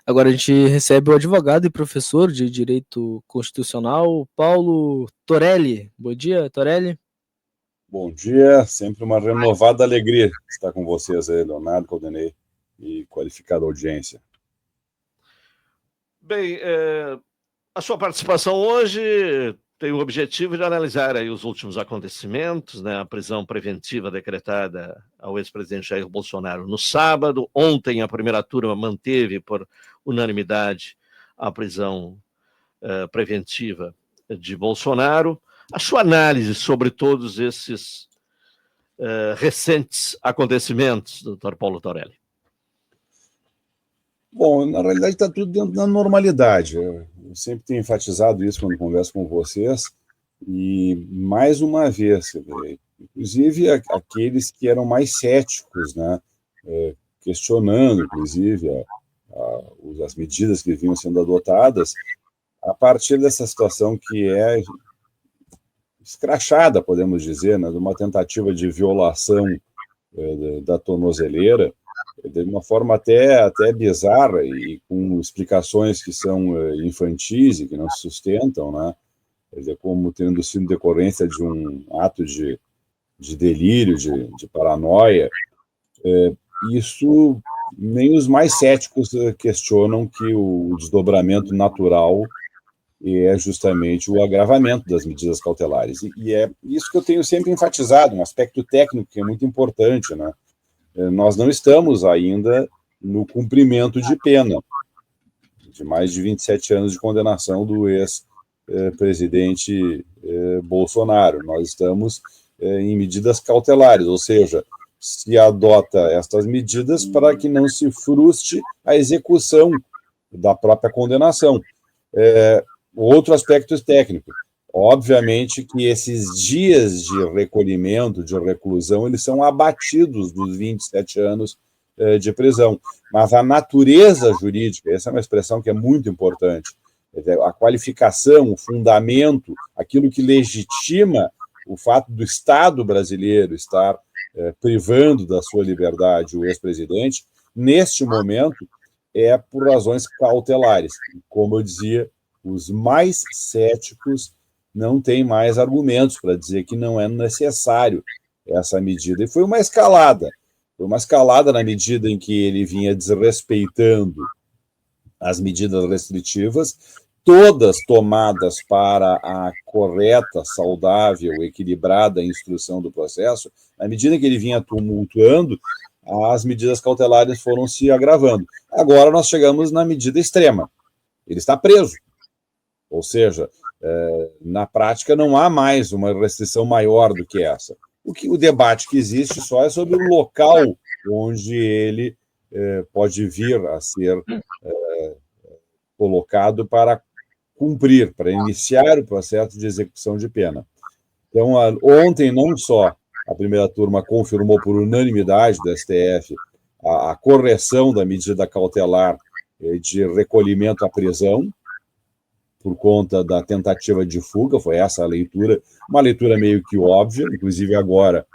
Agora a gente recebe o advogado e professor de Direito Constitucional, Paulo Torelli. Bom dia, Torelli. Bom dia, sempre uma renovada alegria estar com vocês aí, Leonardo, Caldenei e qualificada audiência. Bem, a sua participação hoje tem o objetivo de analisar aí os últimos acontecimentos, né? A prisão preventiva decretada ao ex-presidente Jair Bolsonaro no sábado. Ontem a primeira turma manteve por unanimidade a prisão preventiva de Bolsonaro. A sua análise sobre todos esses recentes acontecimentos, doutor Paulo Torelli? Bom, na realidade está tudo dentro da normalidade. Eu sempre tenho enfatizado isso quando converso com vocês. E, mais uma vez, inclusive aqueles que eram mais céticos, né, questionando, inclusive, as medidas que vinham sendo adotadas, a partir dessa situação que é escrachada, podemos dizer, né, de uma tentativa de violação da tornozeleira, de uma forma até bizarra e com explicações que são infantis e que não se sustentam, né? Quer dizer, como tendo sido decorrência de um ato de delírio, de paranoia. Isso nem os mais céticos questionam que o desdobramento natural é justamente o agravamento das medidas cautelares. E é isso que eu tenho sempre enfatizado, um aspecto técnico que é muito importante, né? Nós não estamos ainda no cumprimento de pena de mais de 27 anos de condenação do ex-presidente Bolsonaro. Nós estamos em medidas cautelares, ou seja, se adota estas medidas para que não se frustre a execução da própria condenação. Outro aspecto técnico. Obviamente que esses dias de recolhimento, de reclusão, eles são abatidos dos 27 anos de prisão. Mas a natureza jurídica, essa é uma expressão que é muito importante, a qualificação, o fundamento, aquilo que legitima o fato do Estado brasileiro estar privando da sua liberdade o ex-presidente, neste momento, é por razões cautelares. Como eu dizia, os mais céticos não têm mais argumentos para dizer que não é necessário essa medida. E foi uma escalada na medida em que ele vinha desrespeitando as medidas restritivas, todas tomadas para a correta, saudável, equilibrada instrução do processo. Na medida em que ele vinha tumultuando, as medidas cautelares foram se agravando. Agora nós chegamos na medida extrema. Ele está preso. Ou seja, na prática não há mais uma restrição maior do que essa. O debate que existe só é sobre o local onde ele pode vir a ser colocado para cumprir, para iniciar o processo de execução de pena. Então, ontem não só a primeira turma confirmou por unanimidade do STF a correção da medida cautelar de recolhimento à prisão, por conta da tentativa de fuga, foi essa a leitura, uma leitura meio que óbvia, inclusive agora,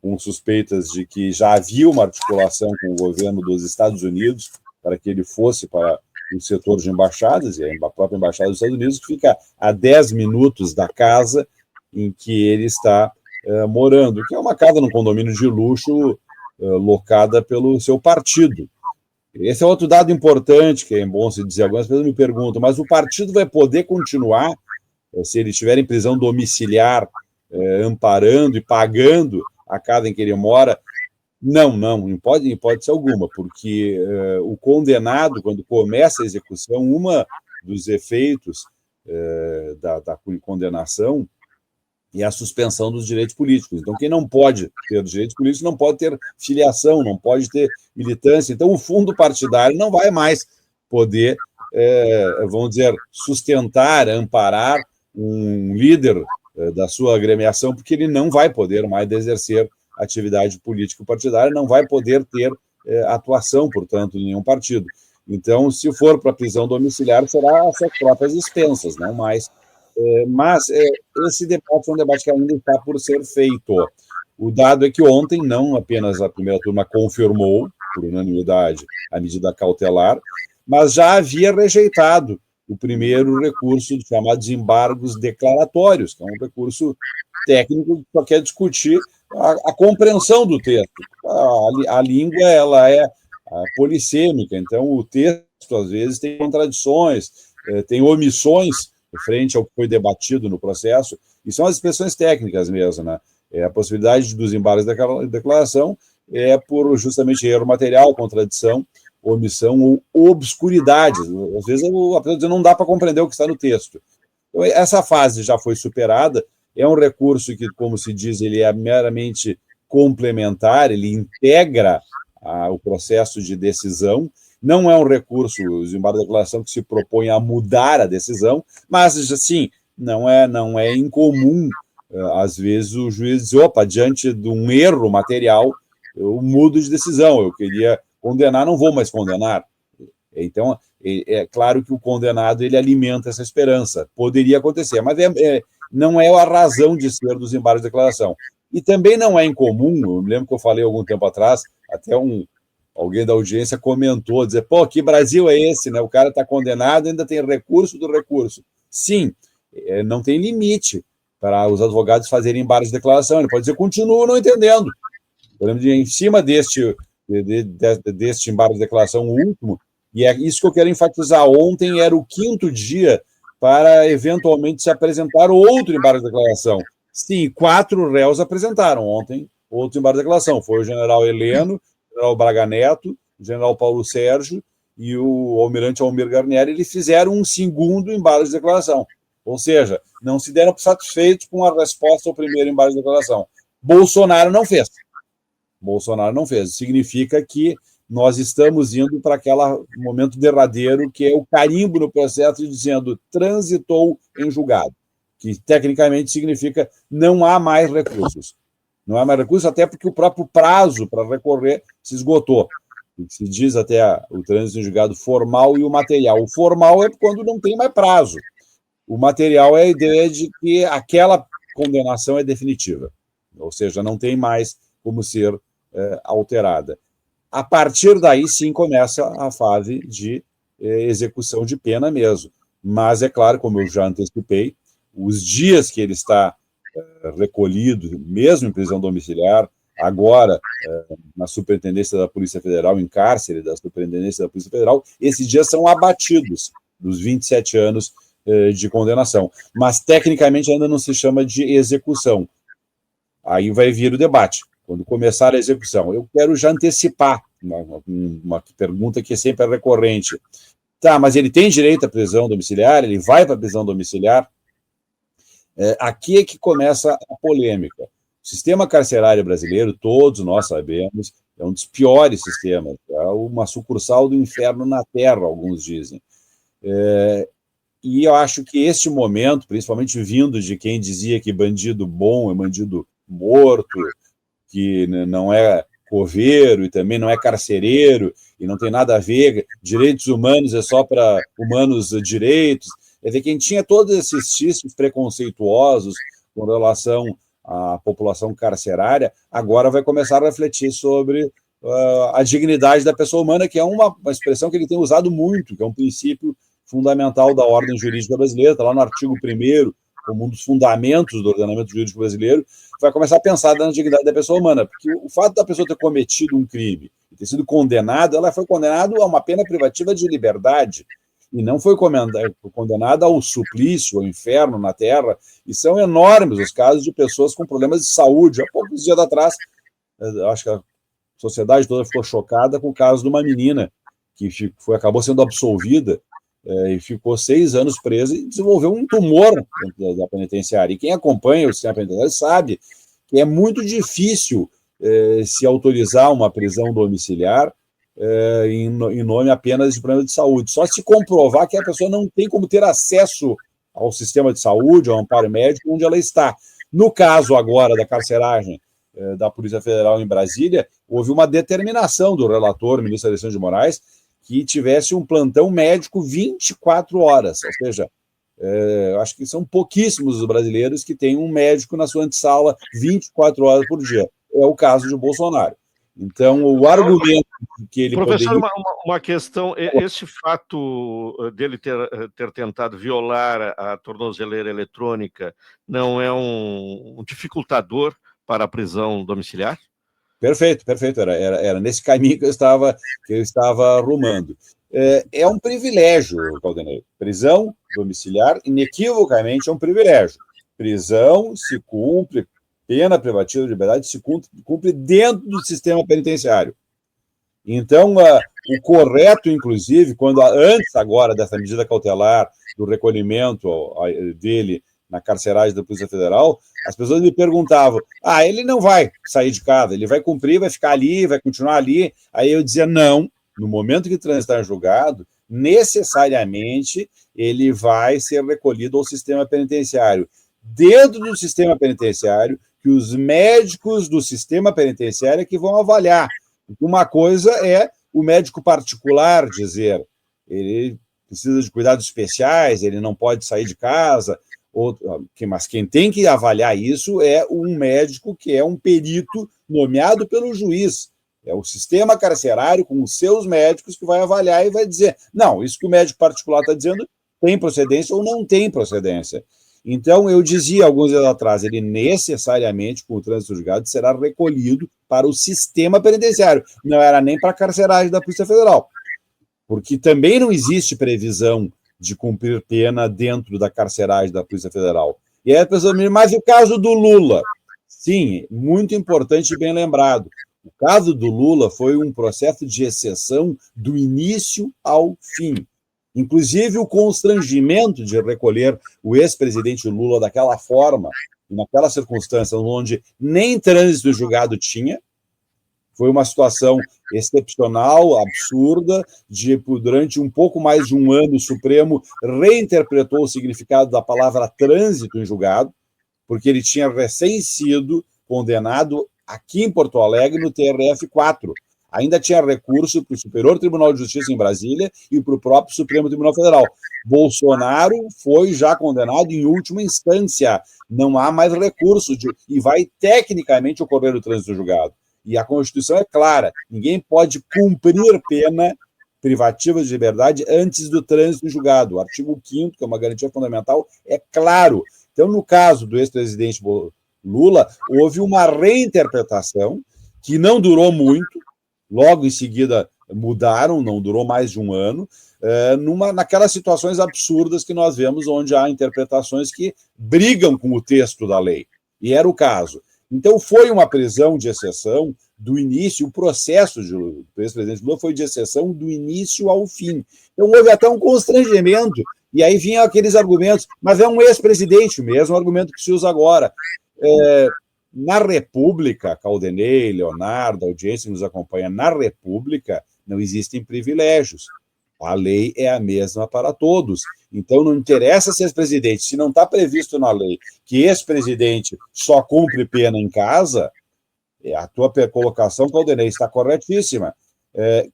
com suspeitas de que já havia uma articulação com o governo dos Estados Unidos para que ele fosse para o setor de embaixadas, e a própria embaixada dos Estados Unidos, que fica a 10 minutos da casa em que ele está morando, que é uma casa num condomínio de luxo locada pelo seu partido. Esse é outro dado importante, que é bom se dizer. Algumas pessoas me perguntam, mas o partido vai poder continuar, se ele estiver em prisão domiciliar, amparando e pagando a casa em que ele mora? Não, em hipótese alguma, porque o condenado, quando começa a execução, dos efeitos da condenação e a suspensão dos direitos políticos. Então, quem não pode ter direitos políticos não pode ter filiação, não pode ter militância. Então, o fundo partidário não vai mais poder, vamos dizer, sustentar, amparar um líder da sua agremiação, porque ele não vai poder mais exercer atividade política partidária, não vai poder ter atuação, portanto, em nenhum partido. Então, se for para prisão domiciliar, será às suas próprias expensas, não mais. Mas esse debate é um debate que ainda está por ser feito. O dado é que ontem, não apenas a primeira turma confirmou, por unanimidade, a medida cautelar, mas já havia rejeitado o primeiro recurso, chamados embargos declaratórios, que é um recurso técnico que só quer discutir a compreensão do texto. A língua ela é polissêmica, então o texto, às vezes, tem contradições, tem omissões frente ao que foi debatido no processo, e são as expressões técnicas mesmo, né? A possibilidade dos embargos de declaração é por justamente erro material, contradição, omissão ou obscuridade. Às vezes a pessoa não dá para compreender o que está no texto. Então, essa fase já foi superada, é um recurso que, como se diz, ele é meramente complementar, ele integra o processo de decisão, não é um recurso, o embargo de declaração, que se propõe a mudar a decisão, mas, assim, não é incomum, às vezes, o juiz diz, opa, diante de um erro material, eu mudo de decisão, eu queria condenar, não vou mais condenar. Então, é claro que o condenado, ele alimenta essa esperança. Poderia acontecer, mas não é a razão de ser dos embargos de declaração. E também não é incomum, eu me lembro que eu falei algum tempo atrás, até alguém da audiência comentou, dizer, pô, que Brasil é esse, né? O cara está condenado, ainda tem recurso do recurso. Sim, não tem limite para os advogados fazerem embargos de declaração. Ele pode dizer, continuo não entendendo. Eu lembro em cima deste embargo de declaração último, e é isso que eu quero enfatizar. Ontem era o 5º dia para, eventualmente, se apresentar outro embargo de declaração. Sim, 4 réus apresentaram ontem outro embargo de declaração. Foi o general Heleno, o general Braga Neto, o general Paulo Sérgio e o almirante Almir Garnier. Eles fizeram um segundo embargo de declaração. Ou seja, não se deram satisfeitos com a resposta ao primeiro embargo de declaração. Bolsonaro não fez. Significa que nós estamos indo para aquele momento derradeiro, que é o carimbo no processo dizendo transitou em julgado, que tecnicamente significa não há mais recursos. Não há mais recursos, até porque o próprio prazo para recorrer se esgotou. Se diz até o trânsito em julgado formal e o material. O formal é quando não tem mais prazo. O material é a ideia de que aquela condenação é definitiva, ou seja, não tem mais como ser alterada. A partir daí, sim, começa a fase de execução de pena mesmo. Mas, é claro, como eu já antecipei, os dias que ele está recolhido, mesmo em prisão domiciliar, agora na Superintendência da Polícia Federal, em cárcere da Superintendência da Polícia Federal, esses dias são abatidos dos 27 anos de condenação. Mas, tecnicamente, ainda não se chama de execução. Aí vai vir o debate. Quando começar a execução, eu quero já antecipar uma pergunta que sempre é recorrente. Tá, mas ele tem direito à prisão domiciliar? Ele vai para a prisão domiciliar? Aqui é que começa a polêmica. O sistema carcerário brasileiro, todos nós sabemos, é um dos piores sistemas. É uma sucursal do inferno na Terra, alguns dizem. E eu acho que este momento, principalmente vindo de quem dizia que bandido bom é bandido morto, que não é coveiro e também não é carcereiro e não tem nada a ver, direitos humanos é só para humanos direitos. Quer dizer, quem tinha todos esses xistos preconceituosos com relação à população carcerária, agora vai começar a refletir sobre a dignidade da pessoa humana, que é uma expressão que ele tem usado muito, que é um princípio fundamental da ordem jurídica brasileira, está lá no artigo 1º, como um dos fundamentos do ordenamento jurídico brasileiro, vai começar a pensar na dignidade da pessoa humana, porque o fato da pessoa ter cometido um crime e ter sido condenada, ela foi condenada a uma pena privativa de liberdade, e não foi condenada ao suplício, ao inferno na Terra, e são enormes os casos de pessoas com problemas de saúde. Há poucos dias atrás, acho que a sociedade toda ficou chocada com o caso de uma menina que acabou sendo absolvida, e ficou 6 anos presa e desenvolveu um tumor dentro da penitenciária. E quem acompanha o sistema penitenciário sabe que é muito difícil se autorizar uma prisão domiciliar em nome apenas de problema de saúde. Só se comprovar que a pessoa não tem como ter acesso ao sistema de saúde, ao amparo médico, onde ela está. No caso agora da carceragem da Polícia Federal em Brasília, houve uma determinação do relator, ministro Alexandre de Moraes, que tivesse um plantão médico 24 horas, ou seja, acho que são pouquíssimos os brasileiros que têm um médico na sua antessala 24 horas por dia. É o caso de Bolsonaro. Então, o argumento que ele Professor, poderia... uma questão, esse fato dele ter tentado violar a tornozeleira eletrônica não é um dificultador para a prisão domiciliar? Perfeito, perfeito. Era nesse caminho que eu estava arrumando. É um privilégio, Caldenei. Prisão domiciliar, inequivocamente, é um privilégio. Prisão se cumpre, pena privativa de liberdade se cumpre dentro do sistema penitenciário. Então, o correto, inclusive, antes agora dessa medida cautelar, do recolhimento dele na carceragem da Polícia Federal, as pessoas me perguntavam, ele não vai sair de casa, ele vai cumprir, vai ficar ali, vai continuar ali. Aí eu dizia, não, no momento que transitar em julgado, necessariamente ele vai ser recolhido ao sistema penitenciário. Dentro do sistema penitenciário, que os médicos do sistema penitenciário é que vão avaliar. Uma coisa é o médico particular dizer, ele precisa de cuidados especiais, ele não pode sair de casa, mas quem tem que avaliar isso é um médico que é um perito nomeado pelo juiz. É o sistema carcerário com os seus médicos que vai avaliar e vai dizer, não, isso que o médico particular está dizendo tem procedência ou não tem procedência. Então, eu dizia alguns anos atrás, ele necessariamente, com o trânsito julgado, será recolhido para o sistema penitenciário. Não era nem para a carceragem da Polícia Federal, porque também não existe previsão de cumprir pena dentro da carceragem da Polícia Federal. E aí a pessoa me diz, mas o caso do Lula? Sim, muito importante e bem lembrado. O caso do Lula foi um processo de exceção do início ao fim. Inclusive, o constrangimento de recolher o ex-presidente Lula daquela forma, naquela circunstância onde nem trânsito julgado tinha, foi uma situação excepcional, absurda, durante um pouco mais de um ano, o Supremo reinterpretou o significado da palavra trânsito em julgado, porque ele tinha recém sido condenado aqui em Porto Alegre, no TRF4. Ainda tinha recurso para o Superior Tribunal de Justiça em Brasília e para o próprio Supremo Tribunal Federal. Bolsonaro foi já condenado em última instância. Não há mais recurso e vai tecnicamente ocorrer o trânsito julgado. E a Constituição é clara, ninguém pode cumprir pena privativa de liberdade antes do trânsito julgado. O artigo 5º, que é uma garantia fundamental, é claro. Então, no caso do ex-presidente Lula, houve uma reinterpretação que não durou muito, logo em seguida mudaram, não durou mais de um ano, naquelas situações absurdas que nós vemos, onde há interpretações que brigam com o texto da lei. E era o caso. Então, foi uma prisão de exceção do início, o processo do ex-presidente Lula foi de exceção do início ao fim. Então, houve até um constrangimento, e aí vinham aqueles argumentos, mas é um ex-presidente mesmo, o argumento que se usa agora. Na República, Caldenei, Leonardo, a audiência que nos acompanha, na República não existem privilégios. A lei é a mesma para todos. Então, não interessa ser ex-presidente. Se não está previsto na lei que ex-presidente só cumpre pena em casa, a tua colocação, Caldenei, está corretíssima.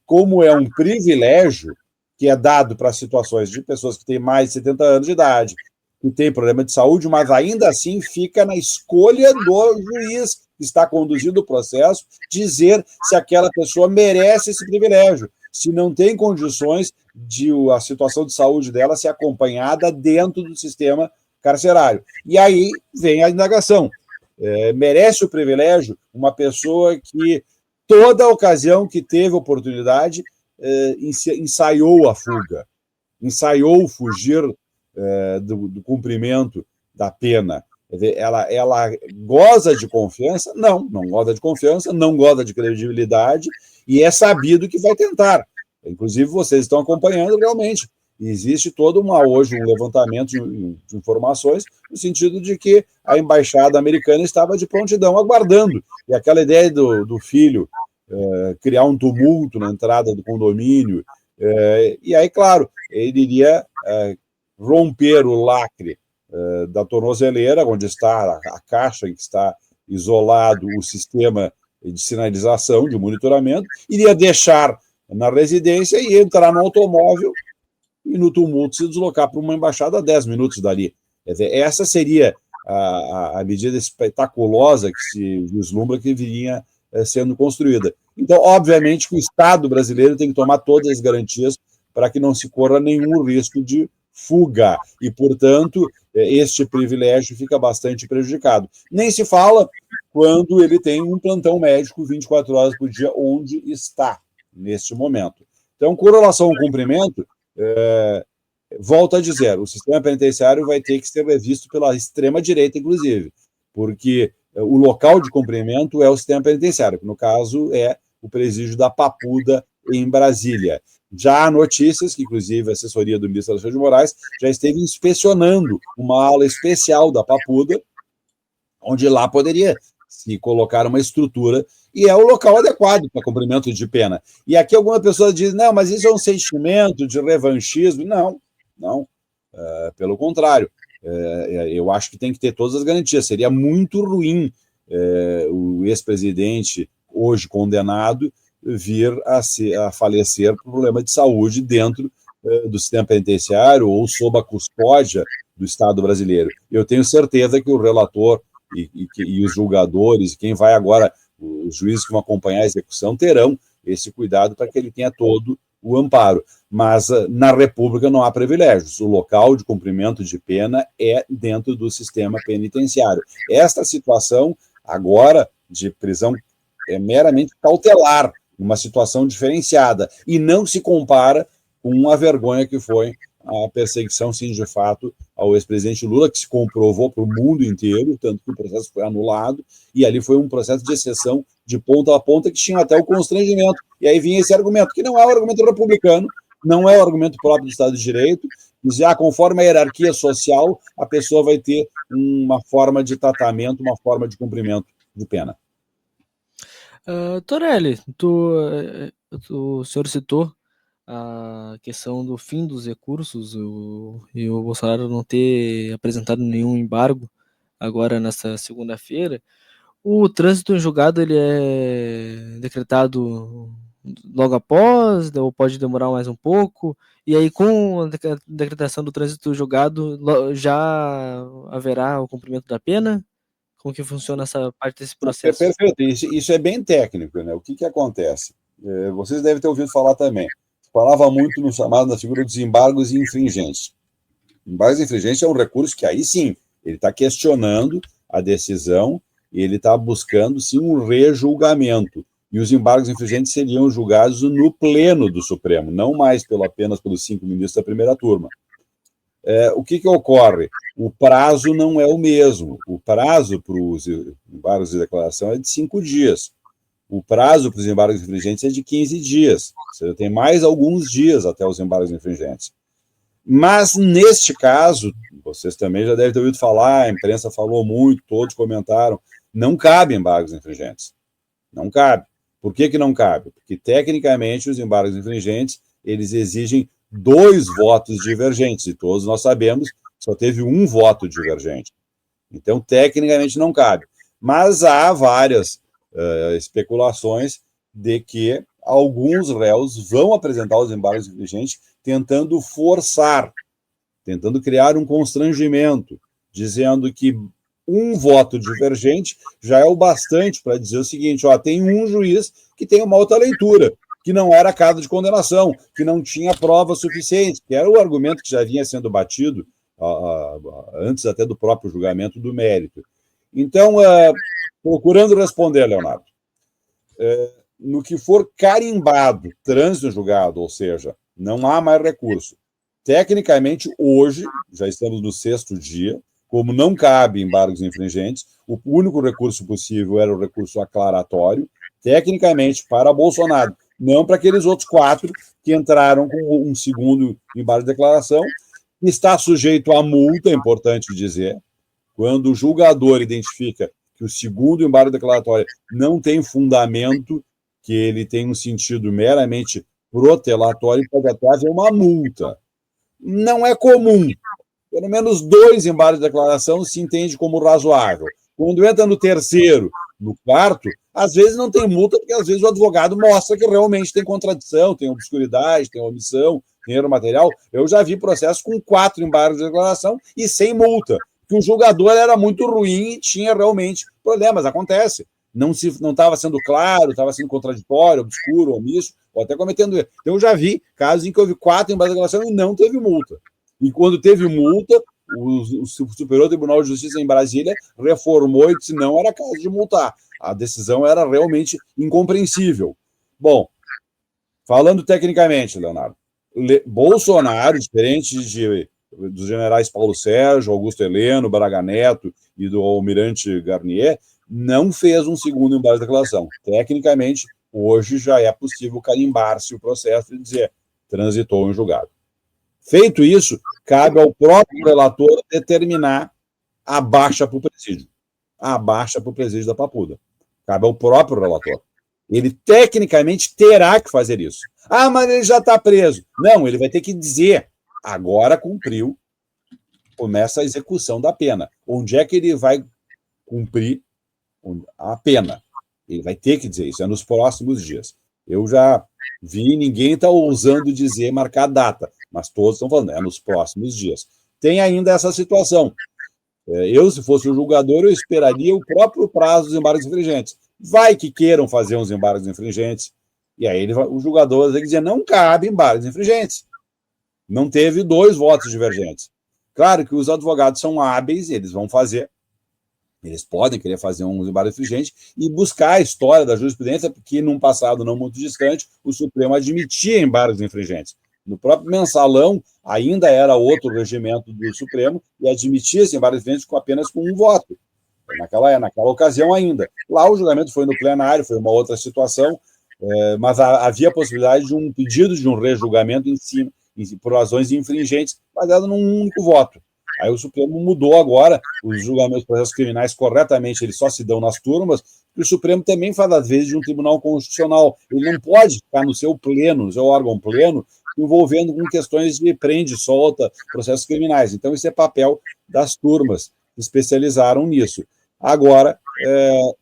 Como é um privilégio que é dado para situações de pessoas que têm mais de 70 anos de idade, que tem problema de saúde, mas ainda assim fica na escolha do juiz que está conduzindo o processo dizer se aquela pessoa merece esse privilégio, se não tem condições de a situação de saúde dela ser acompanhada dentro do sistema carcerário. E aí vem a indagação. Merece o privilégio uma pessoa que, toda ocasião que teve oportunidade, ensaiou a fuga, ensaiou fugir do cumprimento da pena. Ela goza de confiança? Não goza de confiança, não goza de credibilidade, e é sabido que vai tentar. Inclusive, vocês estão acompanhando realmente. Existe hoje um levantamento de informações no sentido de que a embaixada americana estava de prontidão, aguardando. E aquela ideia do filho criar um tumulto na entrada do condomínio, e aí, claro, ele iria romper o lacre da tornozeleira, onde está a caixa em que está isolado o sistema de sinalização, de monitoramento, iria deixar na residência e entrar no automóvel e no tumulto se deslocar para uma embaixada a 10 minutos dali. Quer dizer, essa seria a medida espetaculosa que se vislumbra que viria sendo construída. Então, obviamente, que o Estado brasileiro tem que tomar todas as garantias para que não se corra nenhum risco de fuga, e, portanto, este privilégio fica bastante prejudicado. Nem se fala quando ele tem um plantão médico 24 horas por dia, onde está, neste momento. Então, com relação ao cumprimento, volto a dizer, o sistema penitenciário vai ter que ser revisto pela extrema-direita, inclusive, porque o local de cumprimento é o sistema penitenciário, que no caso é o presídio da Papuda, em Brasília. Já há notícias que, inclusive, a assessoria do ministro Alexandre de Moraes já esteve inspecionando uma ala especial da Papuda, onde lá poderia se colocar uma estrutura, e é o local adequado para cumprimento de pena. E aqui alguma pessoa diz, não, mas isso é um sentimento de revanchismo. Não. Pelo contrário. Eu acho que tem que ter todas as garantias. Seria muito ruim o ex-presidente, hoje condenado, vir a falecer por problema de saúde dentro do sistema penitenciário ou sob a custódia do Estado brasileiro. Eu tenho certeza que o relator e os julgadores, quem vai agora, os juízes que vão acompanhar a execução, terão esse cuidado para que ele tenha todo o amparo. Mas na República não há privilégios. O local de cumprimento de pena é dentro do sistema penitenciário. Esta situação agora de prisão é meramente cautelar, uma situação diferenciada, e não se compara com a vergonha que foi a perseguição, sim, de fato, ao ex-presidente Lula, que se comprovou para o mundo inteiro, tanto que o processo foi anulado, e ali foi um processo de exceção de ponta a ponta, que tinha até o constrangimento. E aí vinha esse argumento, que não é o argumento republicano, não é o argumento próprio do Estado de Direito, dizer, conforme a hierarquia social, a pessoa vai ter uma forma de tratamento, uma forma de cumprimento de pena. Torelli, o senhor citou a questão do fim dos recursos e o Bolsonaro não ter apresentado nenhum embargo agora nessa segunda-feira. O trânsito em julgado ele é decretado logo após, ou pode demorar mais um pouco? E aí, com a decretação do trânsito julgado, já haverá o cumprimento da pena? Como que funciona essa parte desse processo? Perfeito, isso é bem técnico, né? O que acontece? Vocês devem ter ouvido falar também. Falava muito no chamado, na figura dos embargos infringentes. Embargos infringentes é um recurso que aí sim, ele está questionando a decisão e ele está buscando sim um rejulgamento. E os embargos infringentes seriam julgados no pleno do Supremo, não mais apenas pelos 5 ministros da primeira turma. O que ocorre? O prazo não é o mesmo. O prazo para os embargos de declaração é de 5 dias. O prazo para os embargos infringentes é de 15 dias. Ou seja, tem mais alguns dias até os embargos infringentes. Mas, neste caso, vocês também já devem ter ouvido falar, a imprensa falou muito, todos comentaram, não cabe embargos infringentes. Não cabe. Por que não cabe? Porque, tecnicamente, os embargos infringentes, eles exigem 2 votos divergentes, e todos nós sabemos que só teve 1 voto divergente. Então, tecnicamente, não cabe. Mas há várias especulações de que alguns réus vão apresentar os embargos infringentes tentando forçar, tentando criar um constrangimento, dizendo que 1 voto divergente já é o bastante para dizer o seguinte, tem um juiz que tem uma outra leitura, que não era caso de condenação, que não tinha prova suficiente, que era o argumento que já vinha sendo batido antes até do próprio julgamento do mérito. Então, procurando responder, Leonardo, no que for carimbado, trânsito julgado, ou seja, não há mais recurso. Tecnicamente, hoje, já estamos no 6º dia, como não cabe embargos infringentes, o único recurso possível era o recurso aclaratório, tecnicamente, para Bolsonaro, não para aqueles outros 4 que entraram com um segundo embargo de declaração, que está sujeito a multa, é importante dizer, quando o julgador identifica que o segundo embargo declaratório não tem fundamento, que ele tem um sentido meramente protelatório, pode até haver uma multa. Não é comum. Pelo menos 2 embargos de declaração se entende como razoável. Quando entra no 3º, no 4º, às vezes não tem multa, porque às vezes o advogado mostra que realmente tem contradição, tem obscuridade, tem omissão, tem erro material. Eu já vi processos com 4 embargos de declaração e sem multa, que o julgador era muito ruim e tinha realmente problemas. Acontece. não estava sendo claro, estava sendo contraditório, obscuro, omisso, ou até cometendo erro. Então, eu já vi casos em que houve 4 embargos de declaração e não teve multa. E quando teve multa, o Superior Tribunal de Justiça em Brasília reformou e disse que não era caso de multar. A decisão era realmente incompreensível. Bom, falando tecnicamente, Leonardo, Bolsonaro, diferente dos generais Paulo Sérgio, Augusto Heleno, Braga Neto e do almirante Garnier, não fez um segundo embargo de declaração. Tecnicamente, hoje já é possível carimbar-se o processo e dizer transitou em julgado. Feito isso, cabe ao próprio relator determinar a baixa para o presídio. A baixa para o presídio da Papuda. Cabe ao próprio relator. Ele, tecnicamente, terá que fazer isso. Ah, mas ele já está preso. Não, ele vai ter que dizer, agora cumpriu, começa a execução da pena. Onde é que ele vai cumprir a pena? Ele vai ter que dizer isso, é nos próximos dias. Eu já vi, ninguém está ousando dizer, marcar data, mas todos estão falando, é nos próximos dias. Tem ainda essa situação. Eu, se fosse o julgador, eu esperaria o próprio prazo dos embargos infringentes. Vai que queiram fazer uns embargos infringentes, e aí o julgador vai ter que dizer, não cabe embargos infringentes. Não teve 2 votos divergentes. Claro que os advogados são hábeis, eles vão fazer, eles podem querer fazer uns embargos infringentes e buscar a história da jurisprudência, porque num passado não muito distante, o Supremo admitia embargos infringentes. No próprio mensalão, ainda era outro regimento do Supremo e admitia-se embargos infringentes apenas com 1 voto. Naquela ocasião ainda. Lá o julgamento foi no plenário, foi uma outra situação, mas havia a possibilidade de um pedido de um rejulgamento em cima, por razões infringentes, baseado num único voto. Aí o Supremo mudou agora, os julgamentos de processos criminais, corretamente, eles só se dão nas turmas, e o Supremo também faz, às vezes, de um tribunal constitucional. Ele não pode ficar no seu pleno, no seu órgão pleno, envolvendo com questões de prende, solta, processos criminais. Então, isso é papel das turmas que especializaram nisso. Agora,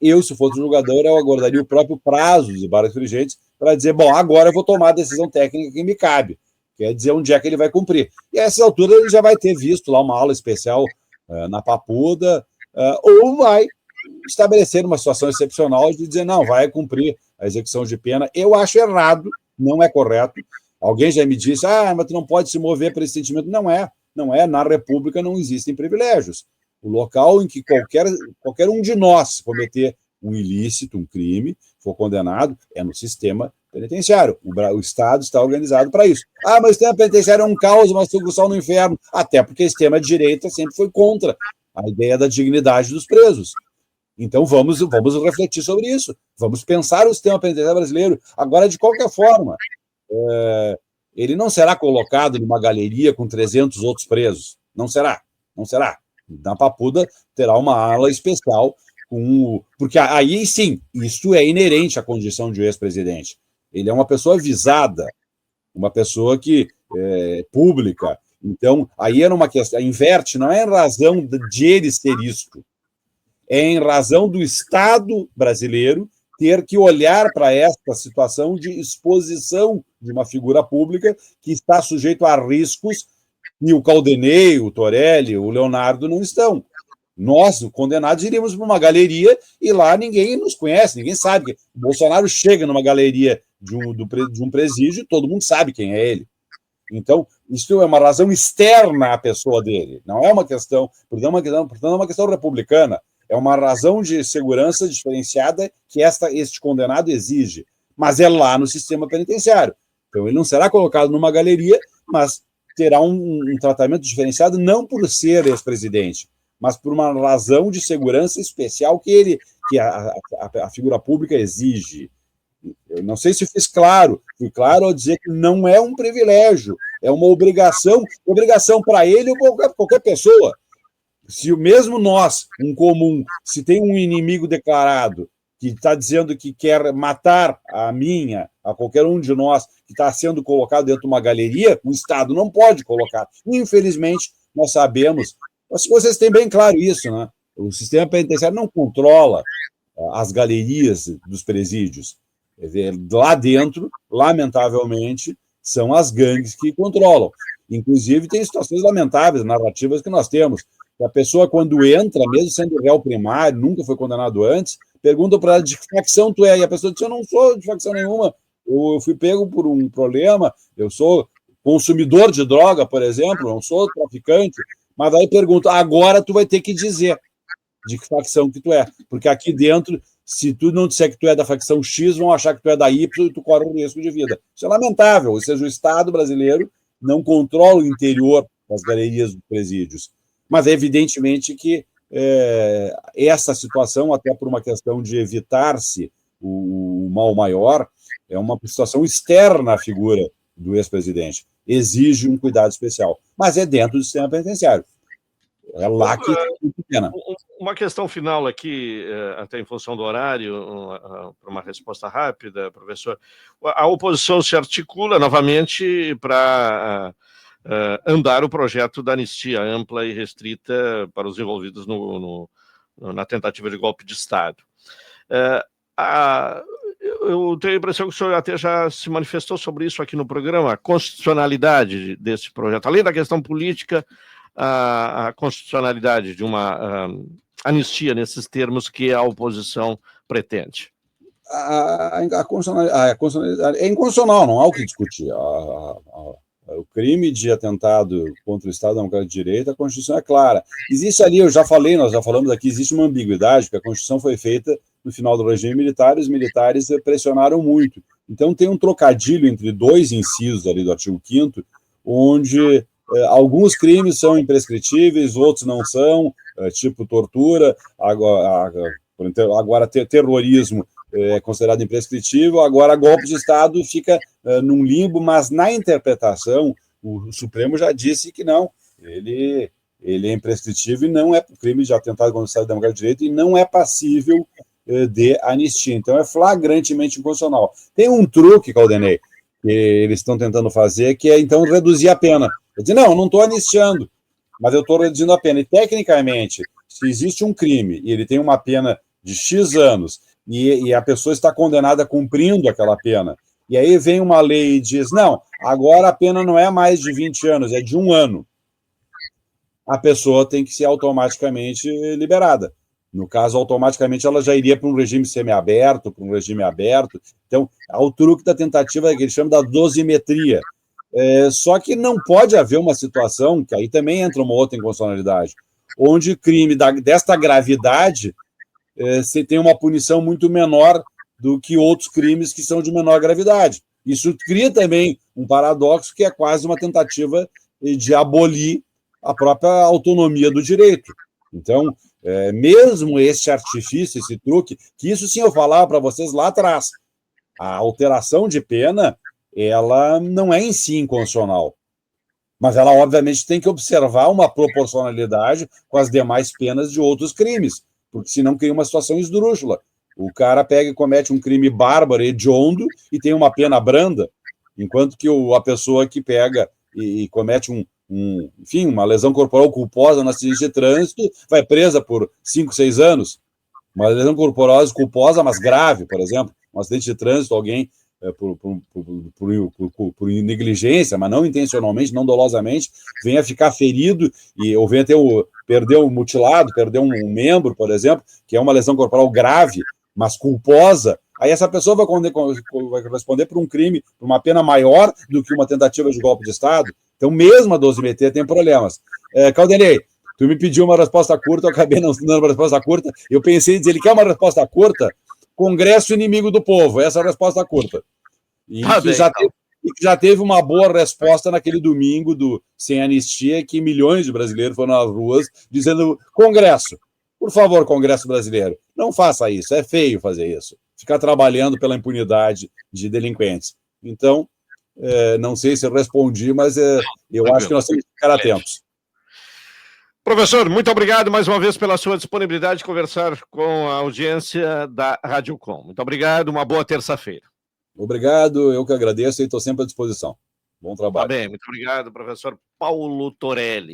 eu, se fosse julgador, eu aguardaria o próprio prazo de embargos infringentes para dizer, bom, agora eu vou tomar a decisão técnica que me cabe, quer dizer onde é que ele vai cumprir. E a essa altura ele já vai ter visto lá uma aula especial na Papuda, ou vai estabelecer uma situação excepcional de dizer, não, vai cumprir a execução de pena. Eu acho errado, não é correto. Alguém já me disse, mas tu não pode se mover por esse sentimento. Não é. Na República não existem privilégios. O local em que qualquer um de nós cometer um ilícito, um crime, for condenado, é no sistema penitenciário. O Estado está organizado para isso. Mas o sistema penitenciário é um caos, uma sucursal no inferno. Até porque a extrema-direita sempre foi contra a ideia da dignidade dos presos. Então, vamos refletir sobre isso. Vamos pensar o sistema penitenciário brasileiro. Agora, de qualquer forma, ele não será colocado numa galeria com 300 outros presos. Não será. Na Papuda terá uma ala especial, porque aí sim, isso é inerente à condição de ex-presidente. Ele é uma pessoa visada, uma pessoa que é pública. Então, aí era uma questão, inverte, não é em razão de ele ser isto, é em razão do Estado brasileiro ter que olhar para esta situação de exposição de uma figura pública que está sujeito a riscos. E o Caldenei, o Torelli, o Leonardo não estão. Nós, condenados, iríamos para uma galeria e lá ninguém nos conhece, ninguém sabe. O Bolsonaro chega numa galeria de um presídio e todo mundo sabe quem é ele. Então, isso é uma razão externa à pessoa dele. Não é uma questão, portanto, é uma questão republicana. É uma razão de segurança diferenciada que este condenado exige. Mas é lá no sistema penitenciário. Então, ele não será colocado numa galeria, mas terá um tratamento diferenciado não por ser ex-presidente, mas por uma razão de segurança especial que a figura pública exige. Eu não sei se fiz claro. Fui claro ao dizer que não é um privilégio, é uma obrigação para ele ou para qualquer pessoa. Se mesmo nós, um comum, se tem um inimigo declarado que está dizendo que quer matar a qualquer um de nós, que está sendo colocado dentro de uma galeria, o Estado não pode colocar. Infelizmente, nós sabemos, mas vocês têm bem claro isso, né? O sistema penitenciário não controla as galerias dos presídios. Lá dentro, lamentavelmente, são as gangues que controlam. Inclusive, tem situações lamentáveis, narrativas que nós temos. A pessoa, quando entra, mesmo sendo réu primário, nunca foi condenado antes, perguntam para ela de que facção tu é, e a pessoa diz, eu não sou de facção nenhuma, eu fui pego por um problema, eu sou consumidor de droga, por exemplo, não sou traficante, mas aí pergunta, agora tu vai ter que dizer de que facção que tu é, porque aqui dentro, se tu não disser que tu é da facção X, vão achar que tu é da Y e tu corre um risco de vida. Isso é lamentável, ou seja, o Estado brasileiro não controla o interior das galerias dos presídios. Mas é evidentemente que essa situação, até por uma questão de evitar-se o mal maior, é uma situação externa à figura do ex-presidente. Exige um cuidado especial. Mas é dentro do sistema penitenciário. É lá que tem pena. Uma questão final aqui, até em função do horário, para uma resposta rápida, professor. A oposição se articula novamente para andar o projeto da anistia ampla e restrita para os envolvidos na tentativa de golpe de Estado. Eu tenho a impressão que o senhor até já se manifestou sobre isso aqui no programa, a constitucionalidade desse projeto, além da questão política, a constitucionalidade de anistia nesses termos que a oposição pretende. A constitucionalidade é inconstitucional, não há o que discutir. O crime de atentado contra o Estado Democrático de Direito, a Constituição é clara. Existe ali, nós já falamos aqui, existe uma ambiguidade, porque a Constituição foi feita no final do regime militar, e os militares pressionaram muito. Então tem um trocadilho entre dois incisos ali do artigo 5º, onde alguns crimes são imprescritíveis, outros não são, tipo tortura, agora terrorismo é considerado imprescritível, agora golpe de Estado fica num limbo, mas na interpretação o Supremo já disse que não, ele é imprescritível e não é crime de atentado contra o Estado Democrático de Direito e não é passível de anistia. Então é flagrantemente inconstitucional. Tem um truque, Caldenei, que eles estão tentando fazer, que é então reduzir a pena. Eu disse, não, eu não estou anistiando, mas eu estou reduzindo a pena. E tecnicamente, se existe um crime e ele tem uma pena de X anos e a pessoa está condenada cumprindo aquela pena, e aí vem uma lei e diz, não, agora a pena não é mais de 20 anos, é de 1 ano. A pessoa tem que ser automaticamente liberada. No caso, automaticamente ela já iria para um regime semiaberto, para um regime aberto. Então, há o truque da tentativa que eles chamam da dosimetria. Só que não pode haver uma situação, que aí também entra uma outra inconstitucionalidade, onde crime desta gravidade você tem uma punição muito menor do que outros crimes que são de menor gravidade. Isso cria também um paradoxo que é quase uma tentativa de abolir a própria autonomia do direito. Então, mesmo esse artifício, esse truque, que isso sim eu falava para vocês lá atrás, a alteração de pena, ela não é em si inconstitucional, mas ela obviamente tem que observar uma proporcionalidade com as demais penas de outros crimes, porque senão cria uma situação esdrúxula. O cara pega e comete um crime bárbaro, hediondo, e tem uma pena branda, enquanto que a pessoa que pega e comete enfim, uma lesão corporal culposa no acidente de trânsito, vai presa por 5, 6 anos. Uma lesão corporal culposa, mas grave, por exemplo, um acidente de trânsito, alguém por negligência, mas não intencionalmente, não dolosamente, venha ficar ferido ou venha perder um mutilado, perder um membro, por exemplo, que é uma lesão corporal grave, mas culposa, aí essa pessoa vai responder por um crime, por uma pena maior do que uma tentativa de golpe de Estado. Então, mesmo a dosimetria tem problemas. Caldenei, tu me pediu uma resposta curta, eu acabei não dando uma resposta curta. Eu pensei em dizer, ele quer uma resposta curta? Congresso inimigo do povo, essa é a resposta curta. E que já teve uma boa resposta naquele domingo do Sem Anistia, que milhões de brasileiros foram nas ruas dizendo, Congresso, por favor, Congresso brasileiro, não faça isso, é feio fazer isso. Ficar trabalhando pela impunidade de delinquentes. Então, não sei se eu respondi, mas eu acho que nós temos que ficar atentos. Professor, muito obrigado mais uma vez pela sua disponibilidade de conversar com a audiência da Rádio Com. Muito obrigado, uma boa terça-feira. Obrigado, eu que agradeço e estou sempre à disposição. Bom trabalho. Tá bem, muito obrigado, professor Paulo Torelli.